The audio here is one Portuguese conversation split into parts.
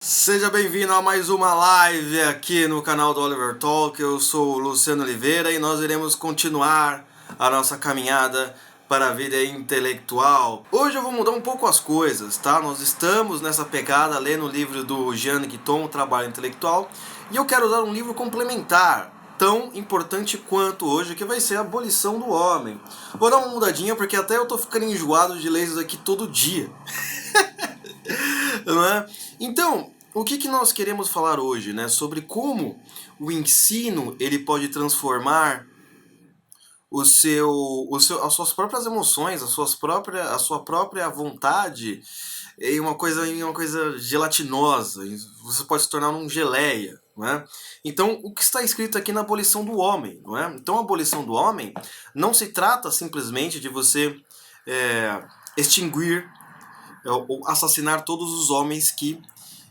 Seja bem-vindo a mais uma live aqui no canal do Oliver Talk. Eu sou o Luciano Oliveira e nós iremos continuar a nossa caminhada para a vida intelectual. Hoje eu vou mudar um pouco as coisas, tá? Nós estamos nessa pegada lendo o livro do Jean Guiton, Trabalho Intelectual, e eu quero dar um livro complementar, tão importante quanto hoje, que vai ser a Abolição do Homem. Vou dar uma mudadinha porque até eu tô ficando enjoado de ler isso aqui todo dia. Não é? Então, o que nós queremos falar hoje, né? Sobre como o ensino ele pode transformar as suas próprias emoções, a sua própria vontade em uma coisa gelatinosa. Você pode se tornar um geleia, não é? Então, o que está escrito aqui na abolição do homem, não é? Então, a abolição do homem não se trata simplesmente de você extinguir ou assassinar todos os homens que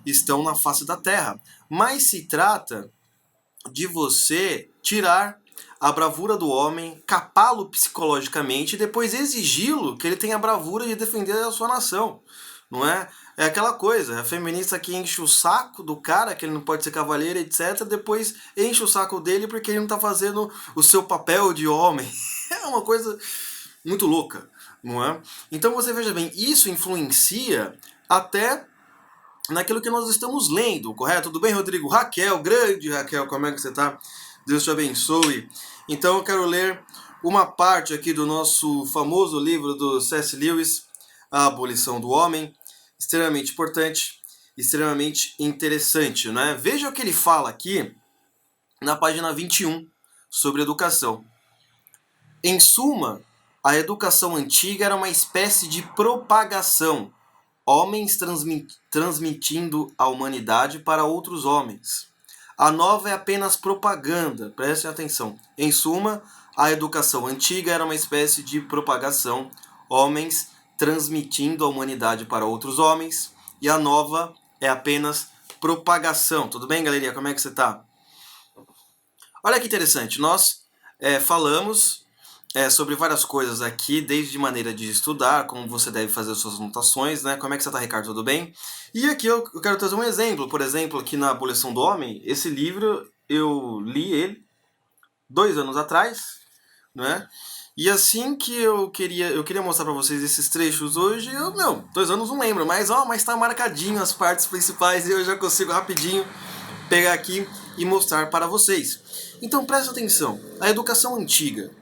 estão na face da terra, mas se trata de você tirar a bravura do homem, capá-lo psicologicamente e depois exigi-lo que ele tenha a bravura de defender a sua nação, não é? É aquela coisa, a feminista que enche o saco do cara, que ele não pode ser cavaleiro, etc., depois enche o saco dele porque ele não está fazendo o seu papel de homem. É uma coisa muito louca, não é? Então você veja bem, isso influencia até naquilo que nós estamos lendo, correto? Tudo bem, Rodrigo? Raquel, grande Raquel, como é que você está? Deus te abençoe. Então eu quero ler uma parte aqui do nosso famoso livro do C.S. Lewis, A Abolição do Homem, extremamente importante, extremamente interessante, né? Veja o que ele fala aqui na página 21 sobre educação. Em suma, a educação antiga era uma espécie de propagação, homens transmitindo a humanidade para outros homens. A nova é apenas propaganda, prestem atenção. Em suma, a educação antiga era uma espécie de propagação, homens transmitindo a humanidade para outros homens, e a nova é apenas propagação. Tudo bem, galerinha? Como é que você está? Olha que interessante, nós falamos sobre várias coisas aqui, desde maneira de estudar, como você deve fazer suas anotações, né? Como é que você está, Ricardo? Tudo bem? E aqui eu quero trazer um exemplo. Por exemplo, aqui na Abolição do Homem, esse livro eu li ele 2 anos atrás, né? E assim que eu queria mostrar para vocês esses trechos hoje, 2 anos não lembro, mas tá marcadinho as partes principais e eu já consigo rapidinho pegar aqui e mostrar para vocês. Então presta atenção, a educação antiga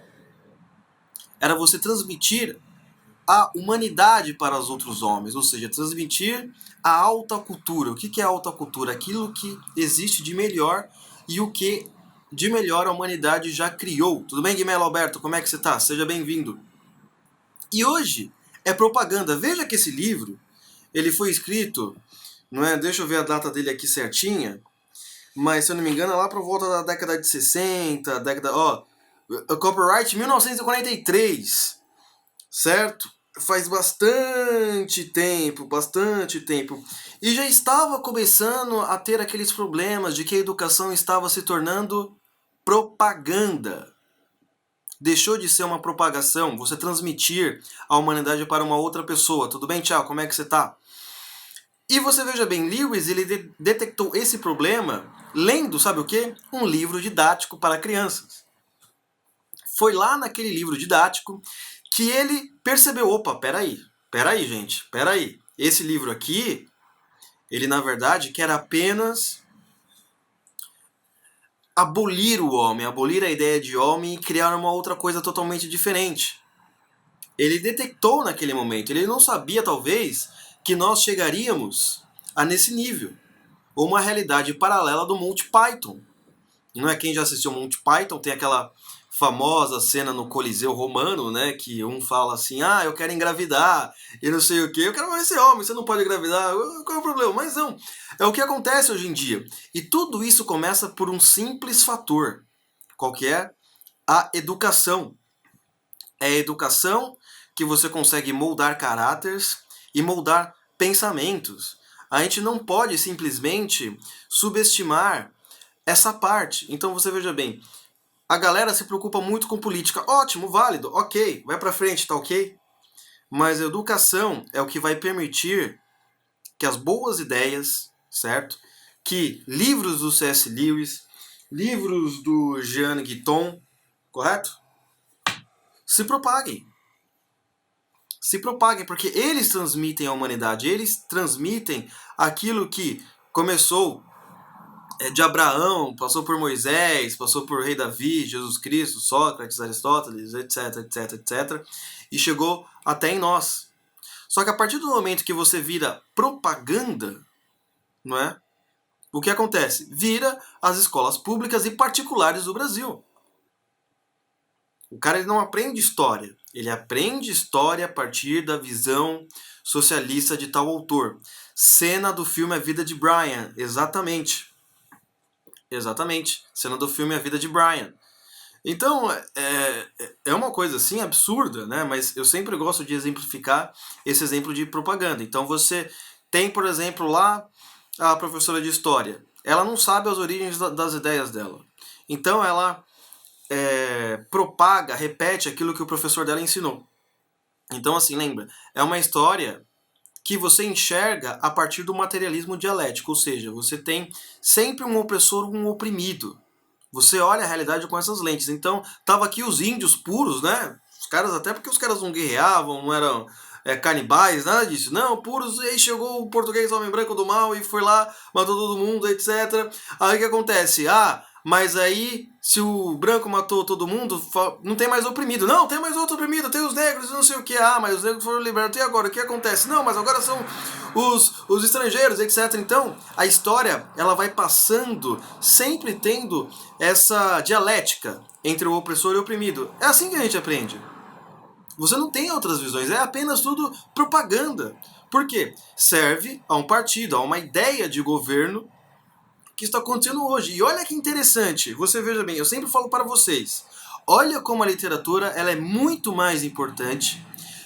era você transmitir a humanidade para os outros homens, ou seja, transmitir a alta cultura. O que é a alta cultura? Aquilo que existe de melhor e o que de melhor a humanidade já criou. Tudo bem, Guimelo Alberto? Como é que você está? Seja bem-vindo. E hoje é propaganda. Veja que esse livro, ele foi escrito, não é? Deixa eu ver a data dele aqui certinha, mas se eu não me engano é lá por volta da década de 60, copyright 1943, certo? Faz bastante tempo. E já estava começando a ter aqueles problemas de que a educação estava se tornando propaganda. Deixou de ser uma propagação, você transmitir a humanidade para uma outra pessoa. Tudo bem, Tchau? Como é que você está? E você veja bem, Lewis ele detectou esse problema lendo, sabe o quê? Um livro didático para crianças. Foi lá naquele livro didático que ele percebeu, opa, peraí, gente, peraí. Esse livro aqui, ele na verdade quer apenas abolir o homem, abolir a ideia de homem e criar uma outra coisa totalmente diferente. Ele detectou naquele momento, ele não sabia talvez que nós chegaríamos a nesse nível, ou uma realidade paralela do Monty Python. Não é? Quem já assistiu Monty Python tem aquela famosa cena no Coliseu Romano, né, que um fala assim, eu quero engravidar, e não sei o que, eu quero mais ser homem, você não pode engravidar, qual é o problema? Mas não, é o que acontece hoje em dia. E tudo isso começa por um simples fator, qual que é? A educação. É a educação que você consegue moldar caráteres e moldar pensamentos. A gente não pode simplesmente subestimar essa parte. Então você veja bem, a galera se preocupa muito com política. Ótimo, válido, ok, vai pra frente, tá ok? Mas a educação é o que vai permitir que as boas ideias certo? Que livros do C.S. Lewis, livros do Jean Guiton, correto? Se propaguem. Se propaguem, porque eles transmitem a humanidade, eles transmitem aquilo que começou de Abraão, passou por Moisés, passou por Rei Davi, Jesus Cristo, Sócrates, Aristóteles, etc, etc, etc, e chegou até em nós. Só que a partir do momento que você vira propaganda, não é? O que acontece? Vira as escolas públicas e particulares do Brasil. O cara ele não aprende história. Ele aprende história a partir da visão socialista de tal autor. Cena do filme A Vida de Brian. Exatamente. Exatamente. Cena do filme A Vida de Brian. Então, é uma coisa assim absurda, né? Mas eu sempre gosto de exemplificar esse exemplo de propaganda. Então você tem, por exemplo, lá a professora de história. Ela não sabe as origens das ideias dela. Então ela propaga, repete aquilo que o professor dela ensinou. Então, assim, lembra, é uma história que você enxerga a partir do materialismo dialético, ou seja, você tem sempre um opressor, um oprimido. Você olha a realidade com essas lentes. Então, tava aqui os índios puros, né? Os caras, até porque os caras não guerreavam, não eram canibais, nada disso. Não, puros, e aí chegou o português homem branco do mal e foi lá, matou todo mundo, etc. Aí o que acontece? Mas aí, se o branco matou todo mundo, não tem mais oprimido. Não, tem mais outro oprimido, tem os negros, não sei o que. Mas os negros foram libertos. E agora, o que acontece? Não, mas agora são os estrangeiros, etc. Então, a história, ela vai passando, sempre tendo essa dialética entre o opressor e o oprimido. É assim que a gente aprende. Você não tem outras visões, é apenas tudo propaganda. Por quê? Serve a um partido, a uma ideia de governo que está acontecendo hoje. E olha que interessante, você veja bem, eu sempre falo para vocês, olha como a literatura ela é muito mais importante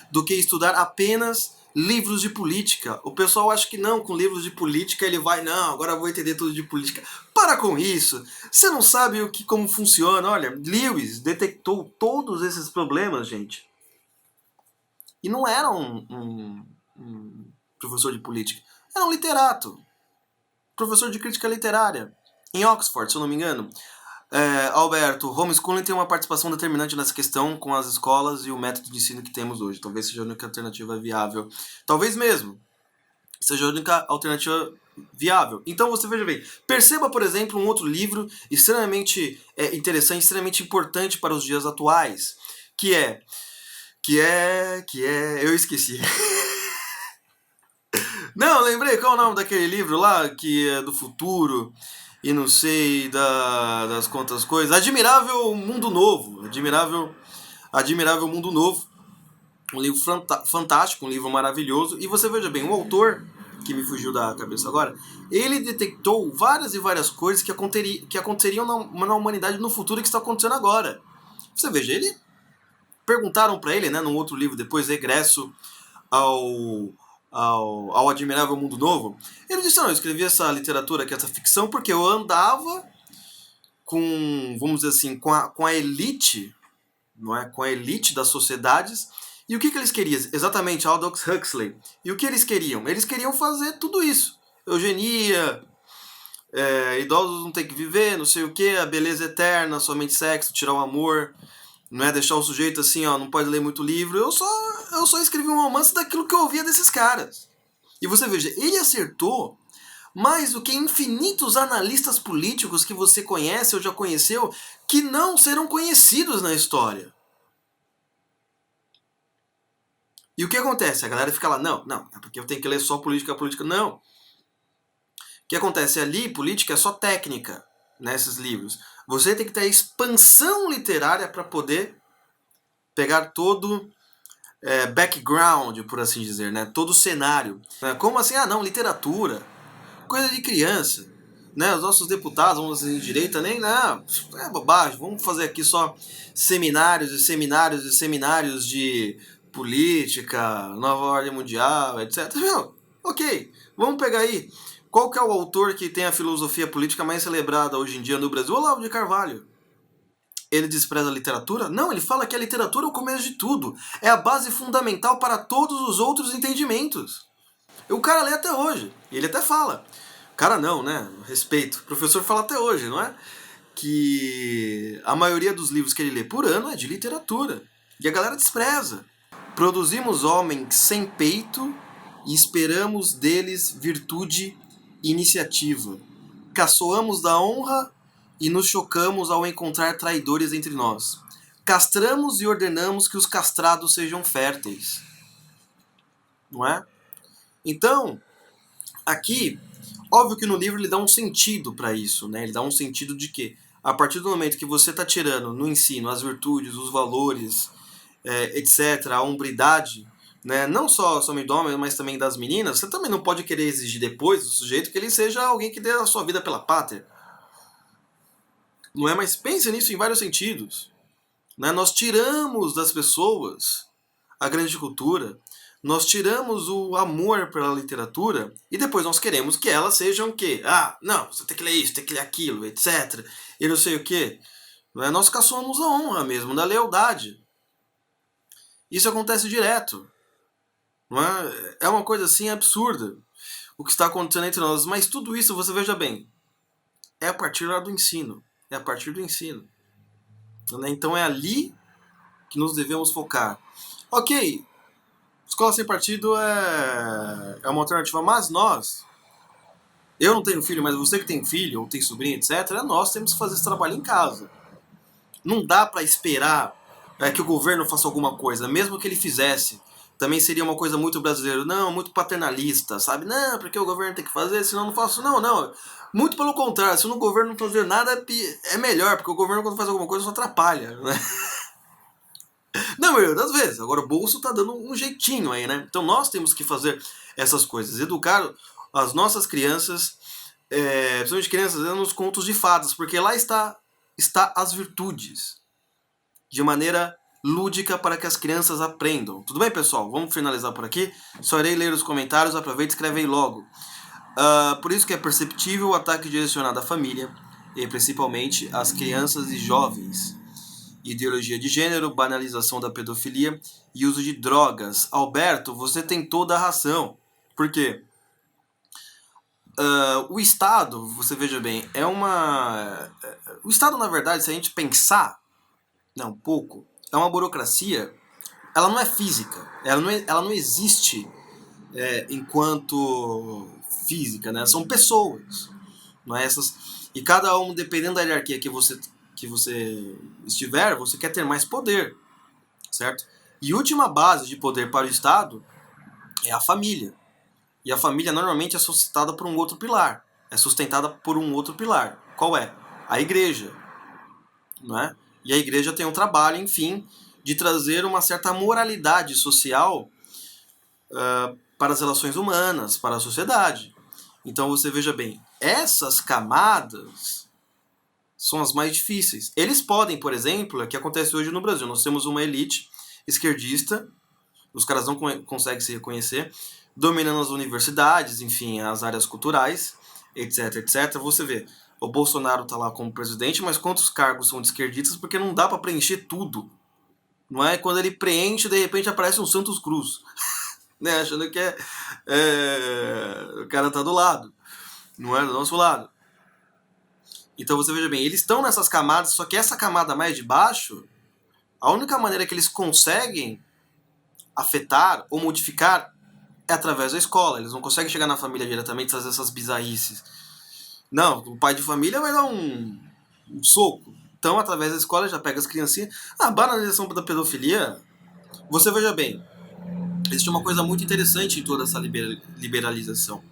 do que estudar apenas livros de política. O pessoal acha que não, com livros de política ele vai, não, agora eu vou entender tudo de política. Para com isso, você não sabe como funciona. Olha, Lewis detectou todos esses problemas, gente. E não era um professor de política, era um literato. Professor de crítica literária em Oxford, se eu não me engano. Alberto, homeschooling tem uma participação determinante nessa questão com as escolas e o método de ensino que temos hoje. Talvez seja a única alternativa viável. Talvez mesmo seja a única alternativa viável. Então você veja bem, perceba, por exemplo, um outro livro extremamente interessante, extremamente importante para os dias atuais, que é, eu esqueci. Não, lembrei, qual é o nome daquele livro lá, que é do futuro, e não sei das quantas coisas. Admirável Mundo Novo. Admirável Mundo Novo. Um livro fantástico, um livro maravilhoso. E você veja bem, o autor, que me fugiu da cabeça agora, ele detectou várias e várias coisas que aconteceriam na humanidade no futuro e que está acontecendo agora. Você veja, perguntaram para ele, né, num outro livro depois, Regresso ao Admirável Mundo Novo, ele disse, não, eu escrevi essa literatura aqui, essa ficção, porque eu andava com, vamos dizer assim, com a elite, não é? Com a elite das sociedades, e o que eles queriam? Exatamente, Aldous Huxley. E o que eles queriam? Eles queriam fazer tudo isso. Eugenia, idosos não tem que viver, não sei o que, a beleza eterna, somente sexo, tirar o amor, não é deixar o sujeito assim, ó, não pode ler muito livro. Eu só escrevi um romance daquilo que eu ouvia desses caras. E você veja, ele acertou mais do que infinitos analistas políticos que você conhece ou já conheceu, que não serão conhecidos na história. E o que acontece? A galera fica lá, não, é porque eu tenho que ler só política. Não. O que acontece ali, política é só técnica nesses livros. Você tem que ter a expansão literária para poder pegar todo background, por assim dizer, né? Todo o cenário. Como assim? Não, literatura, coisa de criança. Né? Os nossos deputados, vamos dizer, de direita, nem não, é bobagem, vamos fazer aqui só seminários e seminários e seminários de política, nova ordem mundial, etc. Meu, ok, vamos pegar aí. Qual que é o autor que tem a filosofia política mais celebrada hoje em dia no Brasil? Olavo de Carvalho. Ele despreza a literatura? Não, ele fala que a literatura é o começo de tudo. É a base fundamental para todos os outros entendimentos. O cara lê até hoje. E ele até fala. Cara não, né? Respeito. O professor fala até hoje, não é? Que a maioria dos livros que ele lê por ano é de literatura. E a galera despreza. Produzimos homens sem peito e esperamos deles virtude e iniciativa. Caçoamos da honra e nos chocamos ao encontrar traidores entre nós. Castramos e ordenamos que os castrados sejam férteis. Não é? Então, aqui, óbvio que no livro ele dá um sentido para isso, né? Ele dá um sentido de que, a partir do momento que você está tirando no ensino as virtudes, os valores, etc., a hombridade, né? Não só somente do homem, mas também das meninas, você também não pode querer exigir depois do sujeito que ele seja alguém que dê a sua vida pela pátria. Não é? Mas pense nisso em vários sentidos. Né? Nós tiramos das pessoas a grande cultura, nós tiramos o amor pela literatura e depois nós queremos que elas sejam o quê? Ah, não, você tem que ler isso, tem que ler aquilo, etc. E não sei o quê. Né? Nós caçamos a honra mesmo, da lealdade. Isso acontece direto. Não é? É uma coisa assim absurda o que está acontecendo entre nós. Mas tudo isso, você veja bem, é a partir lá do ensino. É a partir do ensino. Né? Então é ali que nos devemos focar. Ok, escola sem partido é uma alternativa, mas nós, eu não tenho filho, mas você que tem filho ou tem sobrinho, etc., nós temos que fazer esse trabalho em casa. Não dá para esperar que o governo faça alguma coisa, mesmo que ele fizesse. Também seria uma coisa muito brasileira, não, muito paternalista, sabe? Não, porque o governo tem que fazer, senão eu não faço. Não, não. Muito pelo contrário, se o governo não fazer nada, é melhor, porque o governo, quando faz alguma coisa, só atrapalha, né? Na maioria das vezes. Agora o bolso tá dando um jeitinho aí, né? Então nós temos que fazer essas coisas. Educar as nossas crianças, principalmente crianças, nos contos de fadas, porque lá está as virtudes. De maneira lúdica para que as crianças aprendam. Tudo bem, pessoal? Vamos finalizar por aqui. Só irei ler os comentários, aproveita e escreve aí logo. Por isso que é perceptível o ataque direcionado à família, e principalmente às crianças e jovens. Ideologia de gênero, banalização da pedofilia e uso de drogas. Alberto, você tem toda a razão. Por quê? O Estado, você veja bem, é uma... O Estado, na verdade, se a gente pensar um pouco, é uma burocracia, ela não é física, ela não existe enquanto física, né? São pessoas. Não é? E cada um, dependendo da hierarquia que você estiver, você quer ter mais poder, certo? E última base de poder para o Estado é a família. E a família normalmente é sustentada por um outro pilar. É sustentada por um outro pilar. Qual é? A igreja. Não é? E a igreja tem um trabalho, enfim, de trazer uma certa moralidade social para as relações humanas, para a sociedade. Então você veja bem, essas camadas são as mais difíceis. Eles podem, por exemplo, é o que acontece hoje no Brasil. Nós temos uma elite esquerdista, os caras não conseguem se reconhecer, dominando as universidades, enfim, as áreas culturais, etc, etc. Você vê, o Bolsonaro está lá como presidente, mas quantos cargos são de esquerdistas? Porque não dá para preencher tudo. Não é? Quando ele preenche, de repente aparece um Santos Cruz. Né? Achando que o cara tá do lado. Não é do nosso lado. Então você veja bem, eles estão nessas camadas, só que essa camada mais de baixo, a única maneira que eles conseguem afetar ou modificar é através da escola. Eles não conseguem chegar na família diretamente e fazer essas bizarrices. Não, o pai de família vai dar um soco. Então, através da escola, já pega as criancinhas. A banalização da pedofilia, você veja bem, existe uma coisa muito interessante em toda essa liberalização.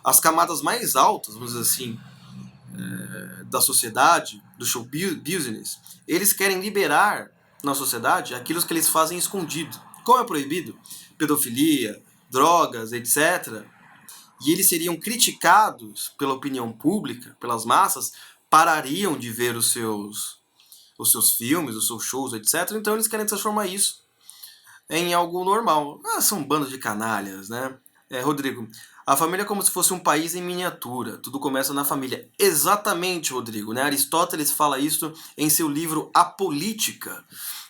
As camadas mais altas, vamos dizer assim, da sociedade, do show business, eles querem liberar na sociedade aquilo que eles fazem escondido. Como é proibido? Pedofilia, drogas, etc. E eles seriam criticados pela opinião pública, pelas massas, parariam de ver os seus filmes, os seus shows, etc. Então eles querem transformar isso em algo normal. São um bando de canalhas, né? Rodrigo, a família é como se fosse um país em miniatura. Tudo começa na família. Exatamente, Rodrigo. Né? Aristóteles fala isso em seu livro A Política.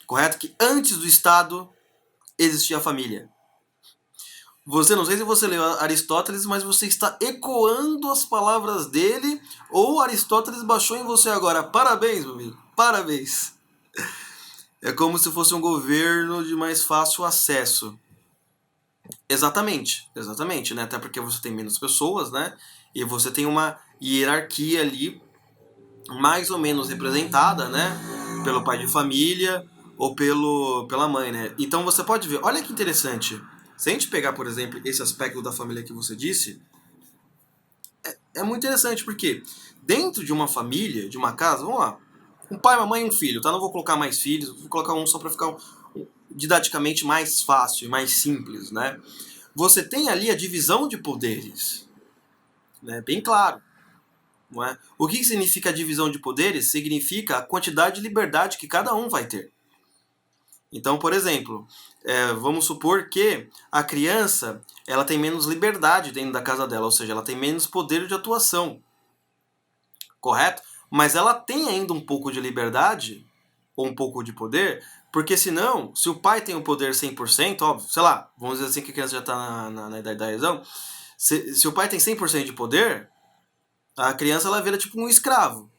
Correto? Que antes do Estado existia a família. Você, não sei se você leu Aristóteles, mas você está ecoando as palavras dele, ou Aristóteles baixou em você agora. Parabéns, meu amigo. Parabéns. É como se fosse um governo de mais fácil acesso. Exatamente, exatamente, né? Até porque você tem menos pessoas, né? E você tem uma hierarquia ali mais ou menos representada, né? Pelo pai de família ou pela mãe, né? Então você pode ver, olha que interessante. Se a gente pegar, por exemplo, esse aspecto da família que você disse, é muito interessante porque dentro de uma família, de uma casa, vamos lá, um pai, uma mãe e um filho, tá? Não vou colocar mais filhos, vou colocar um só para ficar didaticamente mais fácil e mais simples, né? Você tem ali a divisão de poderes, né? Bem claro. Não é? O que significa a divisão de poderes? Significa a quantidade de liberdade que cada um vai ter. Então, por exemplo, vamos supor que a criança ela tem menos liberdade dentro da casa dela, ou seja, ela tem menos poder de atuação, correto? Mas ela tem ainda um pouco de liberdade, ou um pouco de poder, porque senão, se o pai tem o poder 100%, óbvio, sei lá, vamos dizer assim que a criança já está na idade da razão, se o pai tem 100% de poder, a criança ela vira tipo um escravo,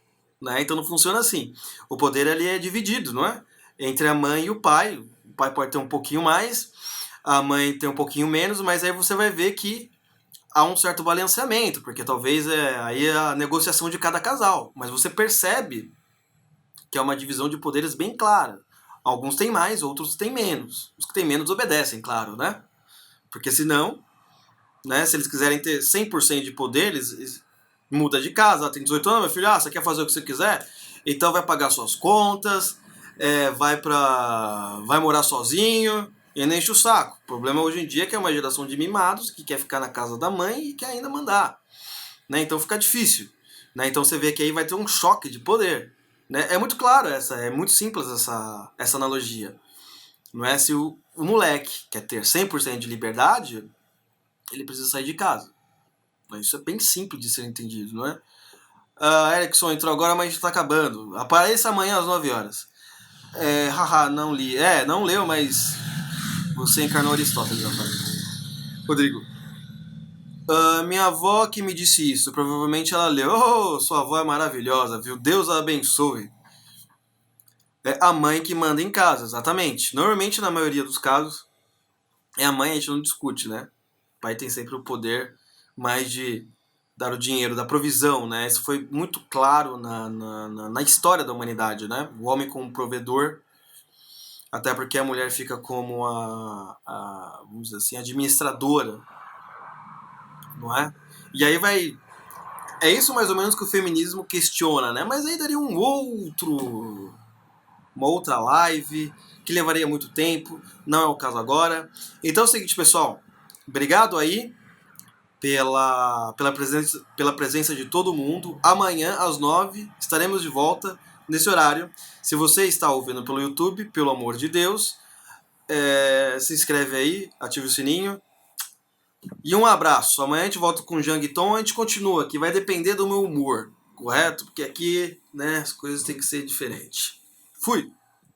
né? Então não funciona assim. O poder ali é dividido, não é? Entre a mãe e o pai. O pai pode ter um pouquinho mais, a mãe tem um pouquinho menos, mas aí você vai ver que há um certo balanceamento, porque talvez aí é a negociação de cada casal. Mas você percebe que é uma divisão de poderes bem clara. Alguns têm mais, outros têm menos. Os que têm menos obedecem, claro, né? Porque senão, né, se eles quiserem ter 100% de poder, eles muda de casa, tem 18 anos, meu filho, você quer fazer o que você quiser? Então vai pagar suas contas, vai morar sozinho e nem enche o saco. O problema hoje em dia é que é uma geração de mimados que quer ficar na casa da mãe e quer ainda mandar, né? Então fica difícil, né? Então você vê que aí vai ter um choque de poder, né? É muito claro é muito simples essa analogia. Não é? Se o moleque quer ter 100% de liberdade, ele precisa sair de casa. Isso é bem simples de ser entendido, não é? Erickson entrou agora, mas a gente tá acabando. Apareça amanhã às 9 horas. Haha, não li. Não leu, mas você encarnou Aristóteles, rapaz. Rodrigo. Minha avó que me disse isso. Provavelmente ela leu. Oh, sua avó é maravilhosa, viu? Deus a abençoe. É a mãe que manda em casa, exatamente. Normalmente, na maioria dos casos, é a mãe, a gente não discute, né? O pai tem sempre o poder mais de dar o dinheiro, da provisão, né? Isso foi muito claro na história da humanidade, né? O homem como provedor, até porque a mulher fica como vamos dizer assim, administradora, não é? E aí vai... É isso mais ou menos que o feminismo questiona, né? Mas aí daria uma outra live, que levaria muito tempo, não é o caso agora. Então é o seguinte, pessoal, obrigado aí pela presença de todo mundo. Amanhã, às 9, estaremos de volta nesse horário. Se você está ouvindo pelo YouTube, pelo amor de Deus, se inscreve aí, ative o sininho. E um abraço. Amanhã a gente volta com o Jang Tom, a gente continua, que vai depender do meu humor, correto? Porque aqui, né, as coisas têm que ser diferentes. Fui!